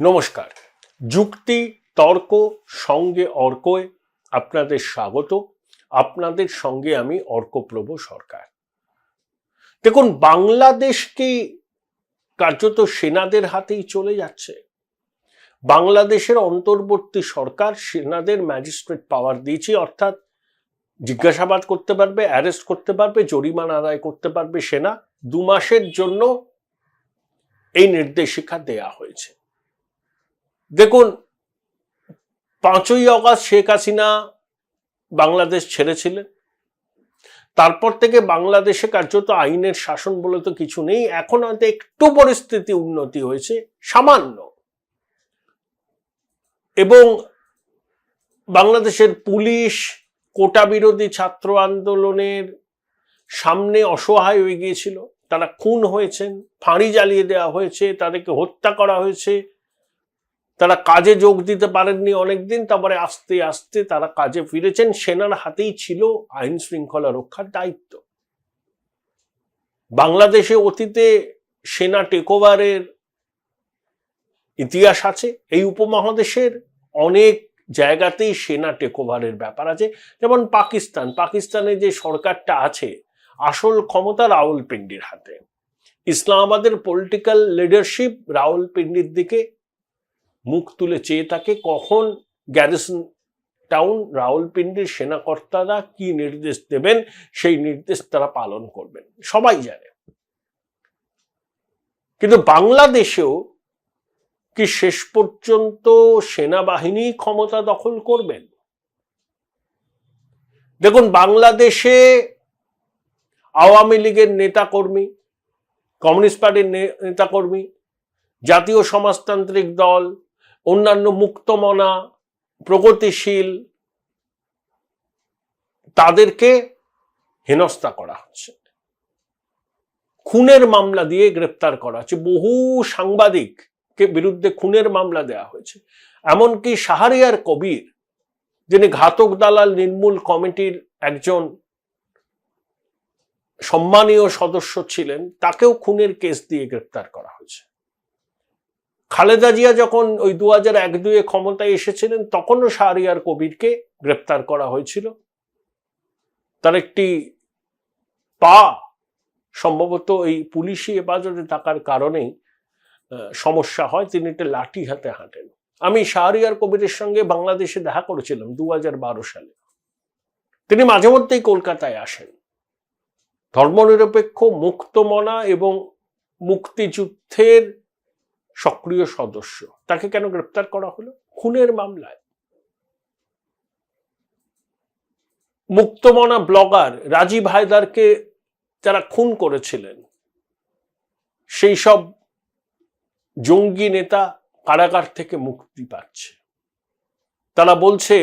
নমস্কার। যুক্তি তর্ক সঙ্গে অর্কয় আপনাদের স্বাগত। আপনাদের সঙ্গে আমি অর্কপ্রভ সরকার। দেখুন, বাংলাদেশ কি কার্যত সেনাদের হাতেই চলে যাচ্ছে? বাংলাদেশের অন্তর্বর্তী সরকার সেনাদের ম্যাজিস্ট্রেট পাওয়ার দিয়েছে, অর্থাৎ জিজ্ঞাসাবাদ করতে পারবে, অ্যারেস্ট করতে পারবে, জরিমানা আদায় করতে পারবে সেনা। 2 মাসের জন্য এই নির্দেশিকা দেয়া হয়েছে। দেখুন, 5ই অগাস্ট শেখ হাসিনা বাংলাদেশ ছেড়েছিলেন। তারপর থেকে বাংলাদেশে কার্যত আইনের শাসন বলে তো কিছু নেই। এখন হয়তো একটু পরিস্থিতি উন্নতি হয়েছে, সামান্য। এবং বাংলাদেশের পুলিশ কোটা বিরোধী ছাত্র আন্দোলনের সামনে অসহায় হয়ে গিয়েছিল। তারা খুন হয়েছেন, ফাঁড়ি জ্বালিয়ে দেওয়া হয়েছে, তাদেরকে হত্যা করা হয়েছে। তারা কাজে যোগ দিতে পারেননি অনেকদিন, তারপরে আস্তে আস্তে তারা কাজে ফিরেছেন। সেনার হাতেই ছিল আইন শৃঙ্খলা রক্ষার দায়িত্ব। বাংলাদেশে অতীতে সেনা টেকওভারের ইতিহাস আছে। এই উপমহাদেশের অনেক জায়গাতেই সেনা টেকওভারের ব্যাপার আছে। যেমন পাকিস্তানে যে সরকারটা আছে, আসল ক্ষমতা রাওয়ালপিন্ডির হাতে। ইসলামাবাদের পলিটিক্যাল লিডারশিপ রাওয়ালপিন্ডির দিকে মুখ তুলে চেয়ে থাকে। কখন গ্যারিসন টাউন রাওয়ালপিন্ডির সেনাকর্তারা কি নির্দেশ দেবেন, সেই নির্দেশ তারা পালন করবেন, সবাই জানে। কিন্তু বাংলাদেশেও কি শেষ পর্যন্ত সেনাবাহিনী ক্ষমতা দখল করবেন? দেখুন, বাংলাদেশে আওয়ামী লীগের নেতাকর্মী, কমিউনিস্ট পার্টির নেতাকর্মী, জাতীয় সমাজতান্ত্রিক দল, অন্যান্য মুক্তমনা, প্রগতিশীল, তাদেরকে হেনস্থা করা হচ্ছে, খুনের মামলা দিয়ে গ্রেপ্তার করা হচ্ছে। বহু সাংবাদিককে বিরুদ্ধে খুনের মামলা দেওয়া হয়েছে। এমনকি শাহরিয়ার কবির, যিনি ঘাতক দালাল নির্মূল কমিটির একজন সম্মানীয় সদস্য ছিলেন, তাকেও খুনের কেস দিয়ে গ্রেপ্তার করা হয়েছে। খালেদা জিয়া যখন ওই 2001-2 ক্ষমতায় এসেছিলেন, তখনও শাহরিয়ার কবিরকে গ্রেপ্তার করা হয়েছিল। তার একটি পা সম্ভবত এই পুলিশি হেফাজতে থাকার কারণেই সমস্যা হয়, তিনি একটা লাঠি হাতে হাঁটেন। আমি শাহরিয়ার কবিরের সঙ্গে বাংলাদেশে দেখা করেছিলাম 2012 সালে। তিনি মাঝে মধ্যেই কলকাতায় আসেন। ধর্মনিরপেক্ষ, মুক্তমনা এবং মুক্তিযুদ্ধের সক্রিয় সদস্য। তাকে কেন গ্রেপ্তার করা হলো? খুনের মামলায়। মুক্তমনা ব্লগার রাজীব হায়দারকে যারা খুন করেছিলেন, সেই সব জঙ্গি নেতা কারাগার থেকে মুক্তি পাচ্ছে। তারা বলছে,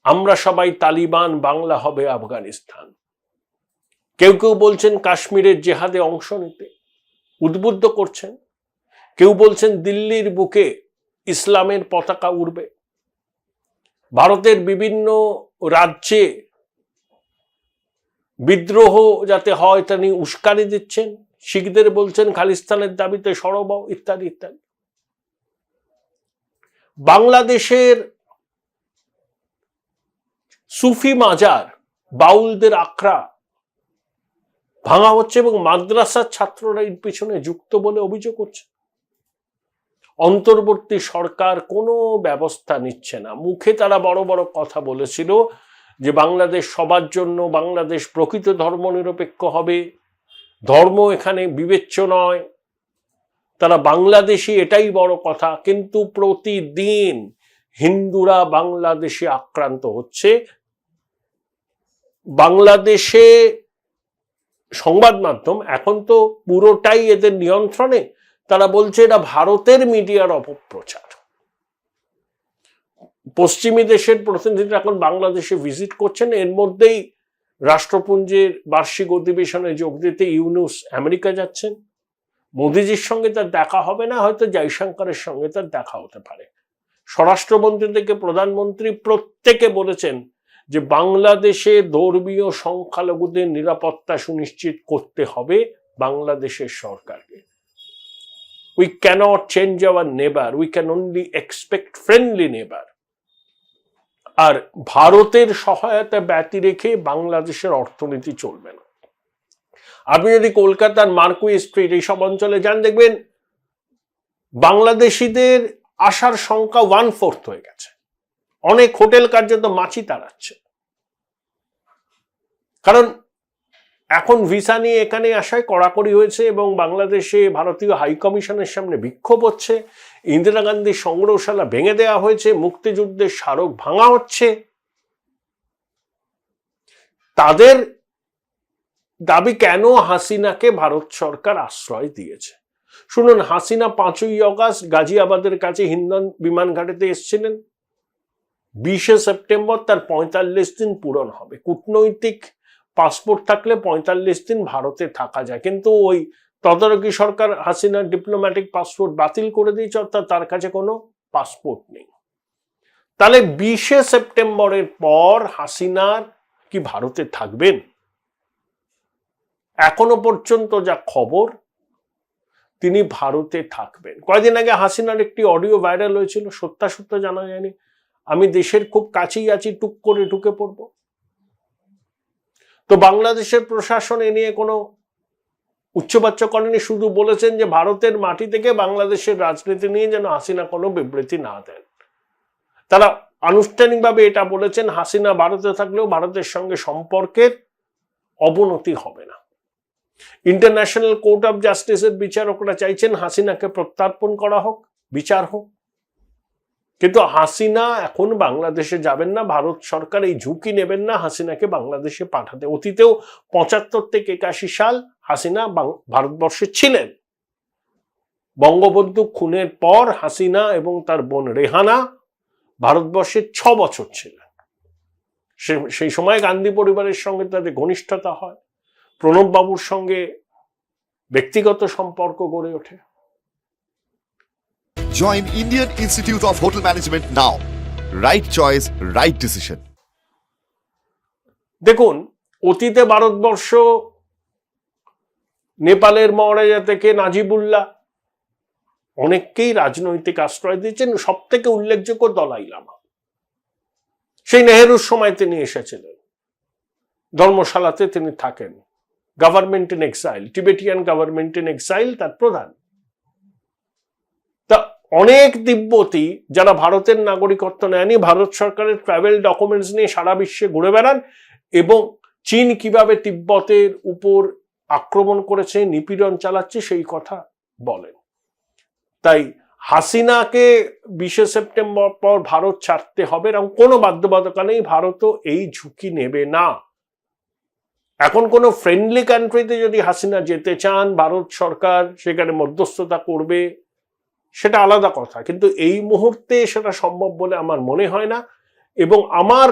আমরা সবাই তালিবান, বাংলা হবে আফগানিস্তান। কেউ কেউ বলছেন কাশ্মীরের জেহাদে অংশ নিতে, উদ্বুদ্ধ করছেন। কেউ বলছেন দিল্লির বুকে ইসলামের পতাকা উড়বে। ভারতের বিভিন্ন রাজ্যে বিদ্রোহ যাতে হয় তা নিয়ে উস্কানি দিচ্ছেন। শিখদের বলছেন খালিস্তানের দাবিতে সরব, ইত্যাদি ইত্যাদি। বাংলাদেশের সুফি মাজার, বাউলদের আখড়া ভাঙা হচ্ছে এবং মাদ্রাসার ছাত্ররা এর পিছনে যুক্ত বলে অভিযোগ করছে। অন্তর্বর্তী সরকার কোনো ব্যবস্থা নিচ্ছে না। মুখে তারা বড় বড় কথা বলেছিল যে বাংলাদেশ সবার জন্য, বাংলাদেশ প্রকৃত ধর্মনিরপেক্ষ হবে, ধর্ম এখানে বিবেচ্য নয়, তারা বাংলাদেশি, এটাই বড় কথা। কিন্তু প্রতিদিন হিন্দুরা বাংলাদেশে আক্রান্ত হচ্ছে। বাংলাদেশে সংবাদ মাধ্যম এখন তো পুরোটাই এদের নিয়ন্ত্রণে। তারা বলছে এটা ভারতের মিডিয়ার অপপ্রচার। পশ্চিমী দেশের প্রতিনিধিরা এখন বাংলাদেশে ভিজিট করছেন। এর মধ্যেই রাষ্ট্রপুঞ্জের বার্ষিক অধিবেশনে যোগ দিতে ইউনুস আমেরিকা যাচ্ছেন। মোদিজির সঙ্গে তার দেখা হবে না, হয়তো জয়শঙ্করের সঙ্গে তার দেখা হতে পারে। স্বরাষ্ট্রমন্ত্রী থেকে প্রধানমন্ত্রী প্রত্যেকে বলেছেন যে বাংলাদেশে ধর্মীয় সংখ্যালঘুদের নিরাপত্তা সুনিশ্চিত করতে হবে বাংলাদেশের সরকারকে। উই ক্যানট চেঞ্জ আওয়ার নেবার, we can only expect friendly নেবার। আর ভারতের সহায়তা ব্যতি রেখে বাংলাদেশের অর্থনীতি চলবে না। আপনি যদি কলকাতার মার্কুই স্ট্রিট এইসব অঞ্চলে যান, দেখবেন বাংলাদেশিদের আসার সংখ্যা 1/4 হয়ে গেছে। অনেক হোটেল কার্যত মাছি তাড়াচ্ছে, কারণ এখন ভিসা নিয়ে এখানে আসায় কড়াকড়ি হয়েছে এবং বাংলাদেশে ভারতীয় হাই কমিশনের সামনে বিক্ষোভ হচ্ছে। ইন্দিরা গান্ধী সংগ্রহশালা ভেঙে দেওয়া হয়েছে, মুক্তিযুদ্ধের স্মারক ভাঙা হচ্ছে। তাদের দাবি, কেন হাসিনাকে ভারত সরকার আশ্রয় দিয়েছে। শুনুন, হাসিনা 5ই অগাস্ট গাজিয়াবাদের কাছে হিন্ডন বিমান ঘাটিতে এসেছিলেন। 20শে সেপ্টেম্বর তার 45 দিন পূরণ হবে। কূটনৈতিক পাসপোর্ট থাকলে 45 দিন ভারতে থাকা যায়, কিন্তু ওই তদারকি সরকার হাসিনার ডিপ্লোম্যাটিক পাসপোর্ট বাতিল করে দিয়েছে, অর্থাৎ তার কাছে কোনো পাসপোর্ট নেই। তাহলে 20শে সেপ্টেম্বরের পর হাসিনার কি ভারতে থাকবেন? এখনো পর্যন্ত যা খবর, তিনি ভারতে থাকবেন। কয়েকদিন আগে হাসিনার একটি অডিও ভাইরাল হয়েছিল, সত্যাসত্য জানা যায়নি। আমি দেশের খুব কাছেই আছি, টুক করে ঢুকে পড়ব। তো বাংলাদেশের প্রশাসন এ নিয়ে কোনো উচ্চবাচ্য করেনি, শুধু বলেছেন যে ভারতের মাটি থেকে বাংলাদেশের রাজনীতি নিয়ে যেন হাসিনা কোনো বিবৃতি না দেন। তারা আনুষ্ঠানিকভাবে এটা বলেছেন, হাসিনা ভারতে থাকলেও ভারতের সঙ্গে সম্পর্কের অবনতি হবে না। ইন্টারন্যাশনাল কোর্ট অফ জাস্টিসের বিচারকরা চাইছেন হাসিনাকে প্রত্যার্পণ করা হোক, বিচার হোক, কিন্তু হাসিনা এখন বাংলাদেশে যাবেন না। ভারত সরকার এই ঝুঁকি নেবেন না হাসিনাকে বাংলাদেশে পাঠাতে। অতীতেও 75 থেকে 81 সাল হাসিনা ভারতবর্ষে ছিলেন। বঙ্গবন্ধু খুনের পর হাসিনা এবং তার বোন রেহানা ভারতবর্ষে 6 বছর ছিলেন। সেই সময় গান্ধী পরিবারের সঙ্গে তাদের ঘনিষ্ঠতা হয়, প্রণব বাবুর সঙ্গে ব্যক্তিগত সম্পর্ক গড়ে ওঠে। Join Indian Institute of Hotel Management now. Right choice, right decision. দেখুন, অতীতে ভারতবর্ষ নেপালের মহারাজা থেকে নাজিবুল্লাহ অনেককেই রাজনৈতিক আশ্রয় দিয়েছেন। সব থেকে উল্লেখযোগ্য দলাই লামা। সেই নেহেরুর সময় তিনি এসেছিলেন, ধর্মশালাতে তিনি থাকেন। Government in exile, Tibetan government in exile তার প্রধান। তা অনেক তিব্বতী যারা ভারতের নাগরিকত্ব নেয়নি, ভারত সরকারের ট্রাভেল ডকুমেন্টস নিয়ে সারা বিশ্বে ঘুরে বেড়ান এবং চীন কিভাবে তিব্বতের উপর আক্রমণ করেছে, নিপীড়ন চালাচ্ছে, সেই কথা বলেন। তাই হাসিনাকে 20শে সেপ্টেম্বর পর ভারত ছাড়তে হবে, এবং কোনো বাধ্যবাধকতা নেই, ভারতও এই ঝুঁকি নেবে না। এখন কোনো ফ্রেন্ডলি কান্ট্রিতে যদি হাসিনা যেতে চান, ভারত সরকার সেখানে মধ্যস্থতা করবে, সেটা আলাদা কথা, কিন্তু এই মুহূর্তে সেটা সম্ভব বলে আমার মনে হয় না। এবং আমার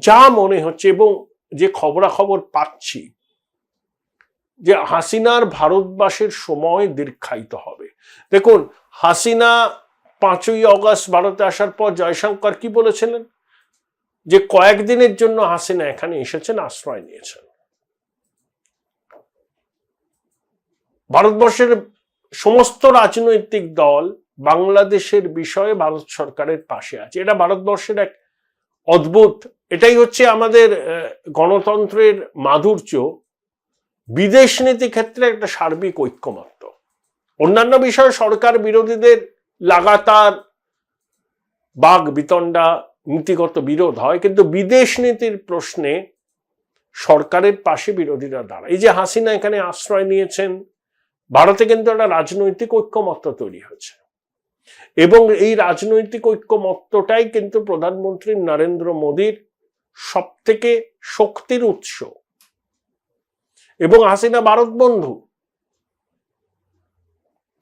যা মনে হচ্ছে এবং যে খবরাখবর পাচ্ছি, যে হাসিনার ভারতবাসের সময় দীর্ঘায়িত হবে। দেখুন, হাসিনা 5ই অগাস্ট ভারতে আসার পর জয়শঙ্কর কি বলেছিলেন, যে কয়েকদিনের জন্য হাসিনা এখানে এসেছেন, আশ্রয় নিয়েছেন। ভারতবর্ষের সমস্ত রাজনৈতিক দল বাংলাদেশের বিষয়ে ভারত সরকারের পাশে আছে। এটা ভারতবর্ষের এক অদ্ভুত, এটাই হচ্ছে আমাদের গণতন্ত্রের মাধুর্য। বিদেশ নীতি ক্ষেত্রে একটা সার্বিক ঐক্যমত্য। অন্যান্য বিষয়ে সরকার বিরোধীদের লাগাতার বাগ বিতণ্ডা, নীতিগত বিরোধ হয়, কিন্তু বিদেশ নীতির প্রশ্নে সরকারের পাশে বিরোধীরা দাঁড়ায়। এই যে হাসিনা এখানে আশ্রয় নিয়েছেন, ভারতে কিন্তু একটা রাজনৈতিক ঐক্যমত্য তৈরি হয়েছে, এবং এই রাজনৈতিক ঐক্যমত্যটাই কিন্তু প্রধানমন্ত্রী নরেন্দ্র মোদীর সব থেকে শক্তির উৎস। এবং হাসিনা ভারত বন্ধু,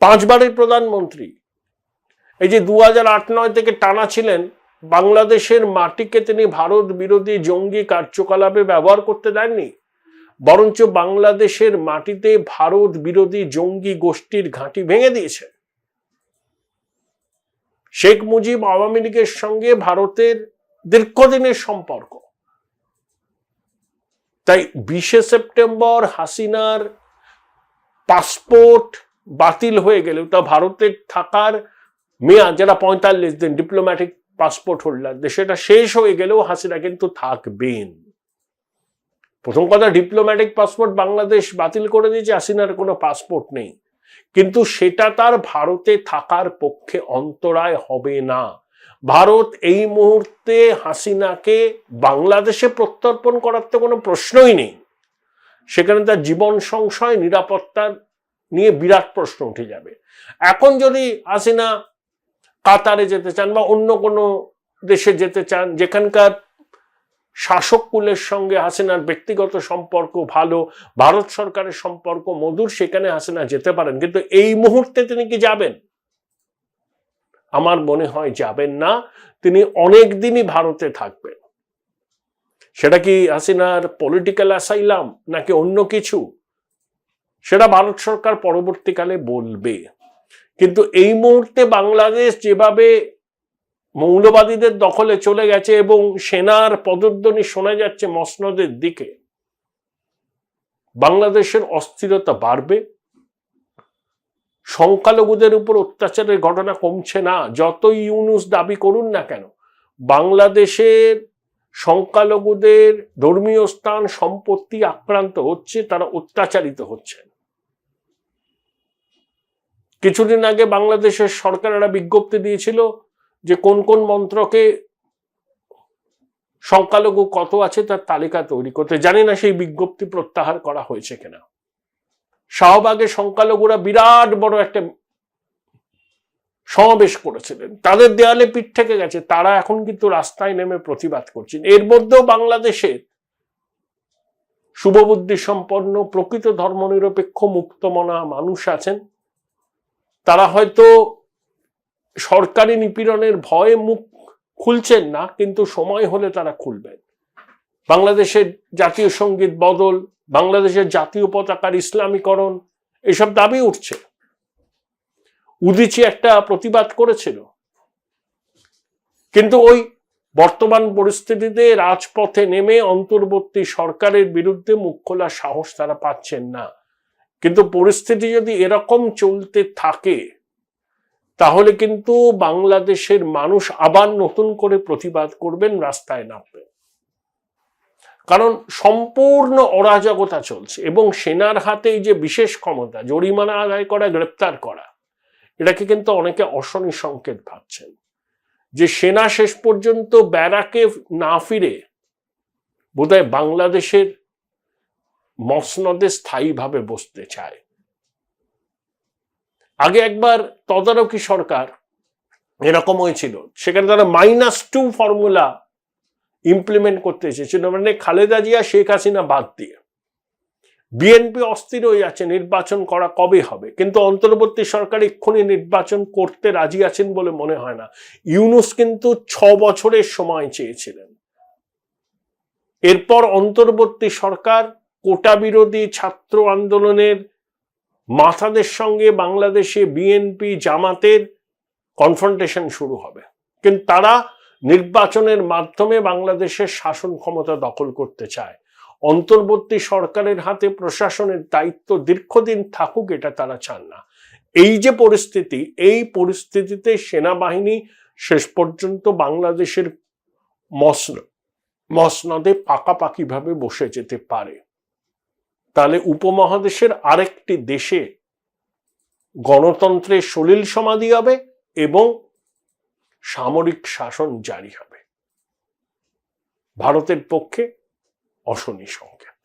5 বারের প্রধানমন্ত্রী। এই যে 2008-9 থেকে টানা ছিলেন, বাংলাদেশের মাটিকে তিনি ভারত বিরোধী জঙ্গি কার্যকলাপে ব্যবহার করতে দেননি, বরঞ্চ বাংলাদেশের মাটিতে ভারত বিরোধী জঙ্গি গোষ্ঠীর ঘাঁটি ভেঙে দিয়েছে। শেখ মুজিব আওয়ামী লীগের সঙ্গে ভারতের দীর্ঘদিনের সম্পর্ক। তাই 20শে সেপ্টেম্বর হাসিনার পাসপোর্ট বাতিল হয়ে গেলেও তা ভারতের থাকার মেয়াদ, যারা 45 দিন ডিপ্লোম্যাটিক পাসপোর্ট হোল্ডারদের, সেটা শেষ হয়ে গেলেও হাসিনা কিন্তু থাকবেন। প্রথম কথা, ডিপ্লোম্যাটিক পাসপোর্ট বাংলাদেশ বাতিল করে দিয়েছে, হাসিনার কোনো পাসপোর্ট নেই, কিন্তু সেটা তার ভারতে থাকার পক্ষে অন্তরায় হবে না। ভারত এই মুহূর্তে হাসিনাকে বাংলাদেশে প্রত্যর্পণ করার তো কোনো প্রশ্নই নেই। সেখানে তার জীবন সংশয়, নিরাপত্তার নিয়ে বিরাট প্রশ্ন উঠে যাবে। এখন যদি হাসিনা কাতারে যেতে চান বা অন্য কোনো দেশে যেতে চান, যেখানকার শাসক কুলের সঙ্গে হাসিনার ব্যক্তিগত সম্পর্ক ভালো, ভারত সরকারের সম্পর্ক মধুর, সেখানে হাসিনা যেতে পারেন। কিন্তু এই মুহূর্তে তিনি কি যাবেন? আমার মনে হয় যাবেন না। তিনি অনেক দিনই ভারতে থাকবেন। সেটা কি হাসিনার পলিটিক্যাল অ্যাসাইলাম নাকি অন্য কিছু, সেটা ভারত সরকার পরবর্তীকালে বলবে। কিন্তু এই মুহূর্তে বাংলাদেশ যেভাবে মৌলবাদীদের দখলে চলে গেছে এবং সেনার পদধ্বনি শোনা যাচ্ছে মসনদের দিকে, বাংলাদেশের অস্থিরতা বাড়বে। সংখ্যালঘুদের উপর অত্যাচারের ঘটনা কমছে না, যতই ইউনূস দাবি করুন না কেন। বাংলাদেশের সংখ্যালঘুদের ধর্মীয় স্থান, সম্পত্তি আক্রান্ত হচ্ছে, তারা অত্যাচারিত হচ্ছে। কিছুদিন আগে বাংলাদেশের সরকার একটা বিজ্ঞপ্তি দিয়েছিল যে কোন কোন মন্ত্রকে সংখ্যালঘু কত আছে তার তালিকা তৈরি করতে। জানি না সেই বিজ্ঞপ্তি প্রত্যাহার করা হয়েছে কিনা। শাহবাগে সংখ্যালঘুরা বিরাট বড় একটা সমাবেশ করেছিলেন, তাদের দেয়ালে পিঠ থেকে গেছে, তারা এখন কিন্তু রাস্তায় নেমে প্রতিবাদ করছেন। এর মধ্যেও বাংলাদেশের শুভবুদ্ধি সম্পন্ন, প্রকৃত ধর্মনিরপেক্ষ, মুক্তমনা মানুষ আছেন। তারা হয়তো সরকারি নিপীড়নের ভয়ে মুখ খুলছেন না, কিন্তু সময় হলে তারা খুলবেন। বাংলাদেশের জাতীয় সঙ্গীত বদল, বাংলাদেশের জাতীয় পতাকার ইসলামীকরণ, এসব দাবি উঠছে। উদীচী একটা প্রতিবাদ করেছিল, কিন্তু ওই বর্তমান পরিস্থিতিতে রাজপথে নেমে অন্তর্বর্তী সরকারের বিরুদ্ধে মুখ খোলার সাহস তারা পাচ্ছেন না। কিন্তু পরিস্থিতি যদি এরকম চলতে থাকে তাহলে কিন্তু বাংলাদেশের মানুষ আবার নতুন করে প্রতিবাদ করবেন, রাস্তায় নামবেন। কারণ সম্পূর্ণ অরাজকতা চলছে এবং সেনার হাতে এই যে বিশেষ ক্ষমতা, জরিমানা আদায় করা, গ্রেপ্তার করা, এটাকে কিন্তু অনেকে অশনি সংকেত ভাবছেন যে সেনা শেষ পর্যন্ত ব্যারাকে না ফিরে বোধহয় বাংলাদেশের মসনদে স্থায়ীভাবে বসতে চায়। আগে একবার তদারকি সরকার এরকম হয়েছিল, সেখানে তারা -2 ফর্মুলা ইমপ্লিমেন্ট করতে এসেছিল, মানে খালেদা জিয়া, শেখ হাসিনা বাদ দিয়ে। বিএনপি অস্থির হয়ে যাচ্ছে নির্বাচন করা কবে হবে, কিন্তু অন্তর্বর্তী সরকার এক্ষুনি নির্বাচন করতে রাজি আছেন বলে মনে হয় না। ইউনূস কিন্তু 6 বছরের সময় চেয়েছিলেন। এরপর অন্তর্বর্তী সরকার কোটা বিরোধী ছাত্র আন্দোলনের মাথাদের সঙ্গে বাংলাদেশে বিএনপি জামাতের কনফ্রন্টেশন শুরু হবে, কিন্তু তারা নির্বাচনের মাধ্যমে বাংলাদেশের শাসন ক্ষমতা দখল করতে চায়। অন্তর্বর্তী সরকারের হাতে প্রশাসনের দায়িত্ব দীর্ঘদিন থাকুক, এটা তারা চান না। এই যে পরিস্থিতি, এই পরিস্থিতিতে সেনাবাহিনী শেষ পর্যন্ত বাংলাদেশের মসনদে পাকাপাকিভাবে বসে যেতে পারে। তাহলে উপমহাদেশের আরেকটি দেশে গণতন্ত্রের সলিল সমাধি হবে এবং সামরিক শাসন জারি হবে। ভারতের পক্ষে অশনি সংকেত।